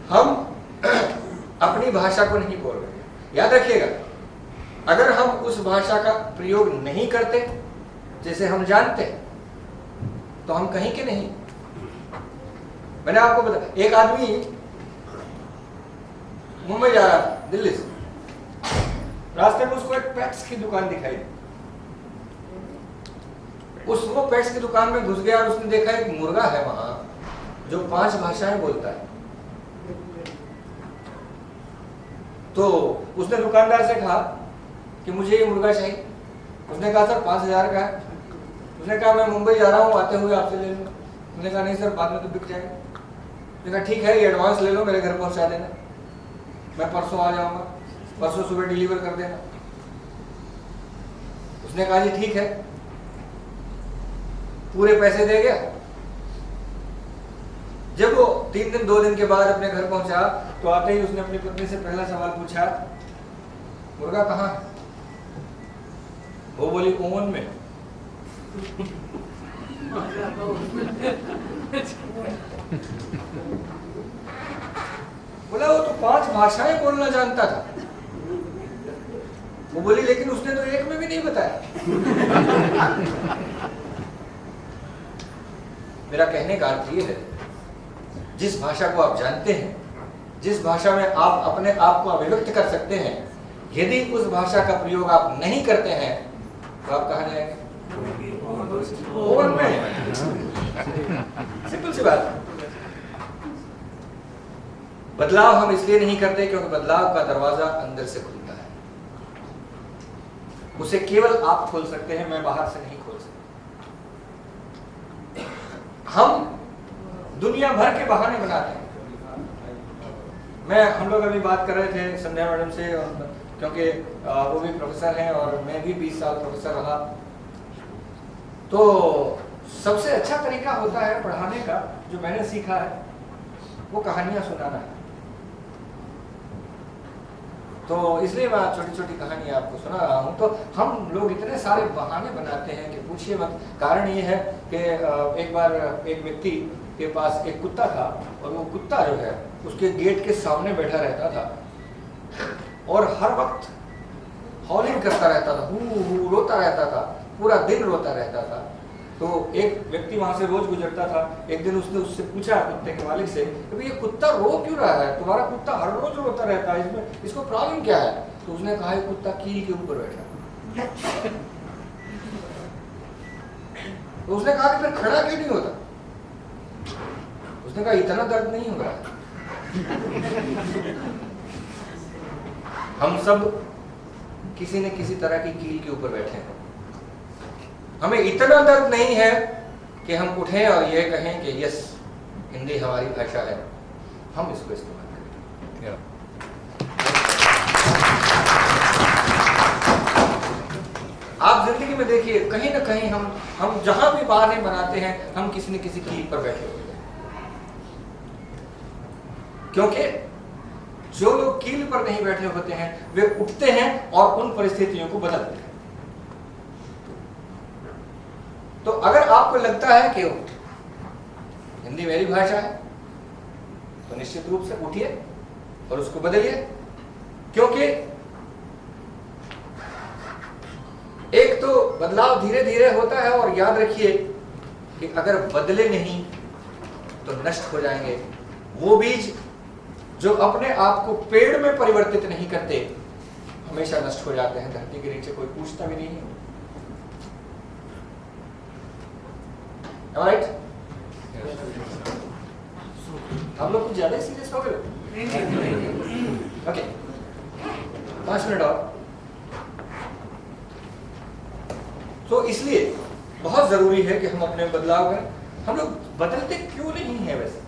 हम अपनी भाषा को नहीं बोल रहे। याद रखिएगा, अगर हम उस भाषा का प्रयोग नहीं करते जैसे हम जानते तो हम कहीं के नहीं। मैंने आपको बताया, एक आदमी मुंबई जा रहा था दिल्ली से, रास्ते में उसको एक पेट्स की दुकान दिखाई। वो पेट्स की दुकान में घुस गया और उसने देखा एक मुर्गा है वहां जो 5 भाषाएं बोलता है। तो उसने दुकानदार से कहा कि मुझे ये मुर्गा चाहिए। उसने कहा सर 5,000 का है। उसने कहा मैं मुंबई जा रहा हूँ, आते हुए आपसे ले लूँ। उसने कहा नहीं सर, बाद में तो बिक जाएगा। उसने कहा ठीक है, ये एडवांस ले लो, मेरे घर पहुंचा देना, मैं परसों आ जाऊंगा, परसों सुबह डिलीवर कर देना। उसने कहा जी ठीक है, पूरे पैसे दे गया। जब वो 3 दिन 2 दिन के बाद अपने घर पहुंचा तो आते ही उसने अपनी पत्नी से पहला सवाल पूछा, मुर्गा कहाँ है? वो बोली ओवन में। बोला वो तो 5 भाषाएं बोलना जानता था। वो बोली लेकिन उसने तो एक में भी नहीं बताया। मेरा कहने का अर्थ ये है, जिस भाषा को आप जानते हैं, जिस भाषा में आप अपने आप को अभिव्यक्त कर सकते हैं, यदि उस भाषा का प्रयोग आप नहीं करते हैं तो आप कहाँ जाएंगे? ओवन में। सिंपल सी बात। बदलाव हम इसलिए नहीं करते क्योंकि बदलाव का दरवाजा अंदर से खुलता है। उसे केवल आप खोल सकते हैं, मैं बाहर से नहीं खोल सकता। हम दुनिया भर के बहाने बनाते हैं। हम लोग अभी बात कर रहे थे संध्या मैडम से, क्योंकि वो भी प्रोफेसर हैं और मैं भी 20 साल प्रोफेसर रहा। तो सबसे अच्छा तरीका होता है पढ़ाने का, जो मैंने सीखा है, वो कहानियां सुनाना है। तो इसलिए मैं छोटी छोटी कहानी आपको सुना रहा हूँ। तो हम लोग इतने सारे बहाने बनाते हैं कि पूछिए मत। कारण ये है कि एक बार एक व्यक्ति के पास एक कुत्ता था और वो कुत्ता जो है उसके गेट के सामने बैठा रहता था और हर वक्त हॉलिंग करता रहता था, हू रोता रहता था, पूरा दिन रोता रहता था। तो एक व्यक्ति वहां से रोज गुजरता था। एक दिन उसने उससे पूछा, कुत्ते के मालिक से, कि ये कुत्ता रो क्यों रहा है? तुम्हारा कुत्ता हर रोज रोता रहता है, इसको प्रॉब्लम क्या है? तो उसने कहा कुत्ता कील के ऊपर बैठा। तो उसने कहा कि फिर खड़ा क्यों नहीं होता? उसने कहा इतना दर्द नहीं हो रहा। हम सब किसी न किसी तरह की कील के ऊपर बैठे हैं। हमें इतना दर्द नहीं है कि हम उठें और ये कहें कि यस, हिंदी हमारी भाषा है, हम इसको इस्तेमाल करें। आप जिंदगी में देखिए, कहीं ना कहीं हम जहां भी बहाने बनाते हैं, हम किसी न किसी कील पर बैठे होते हैं। क्योंकि जो लोग कील पर नहीं बैठे होते हैं वे उठते हैं और उन परिस्थितियों को बदलते हैं। तो अगर आपको लगता है कि हिंदी मेरी भाषा है तो निश्चित रूप से उठिए और उसको बदलिए। क्योंकि एक तो बदलाव धीरे धीरे होता है, और याद रखिए कि अगर बदले नहीं तो नष्ट हो जाएंगे। वो बीज जो अपने आप को पेड़ में परिवर्तित नहीं करते हमेशा नष्ट हो जाते हैं। धरती के नीचे कोई पूछता भी नहीं है। राइट? हम लोग कुछ ज्यादा सीरियस हो गए। ओके, 5 मिनट और। तो इसलिए बहुत जरूरी है कि हम अपने बदलाव करें। हम लोग बदलते क्यों नहीं है वैसे?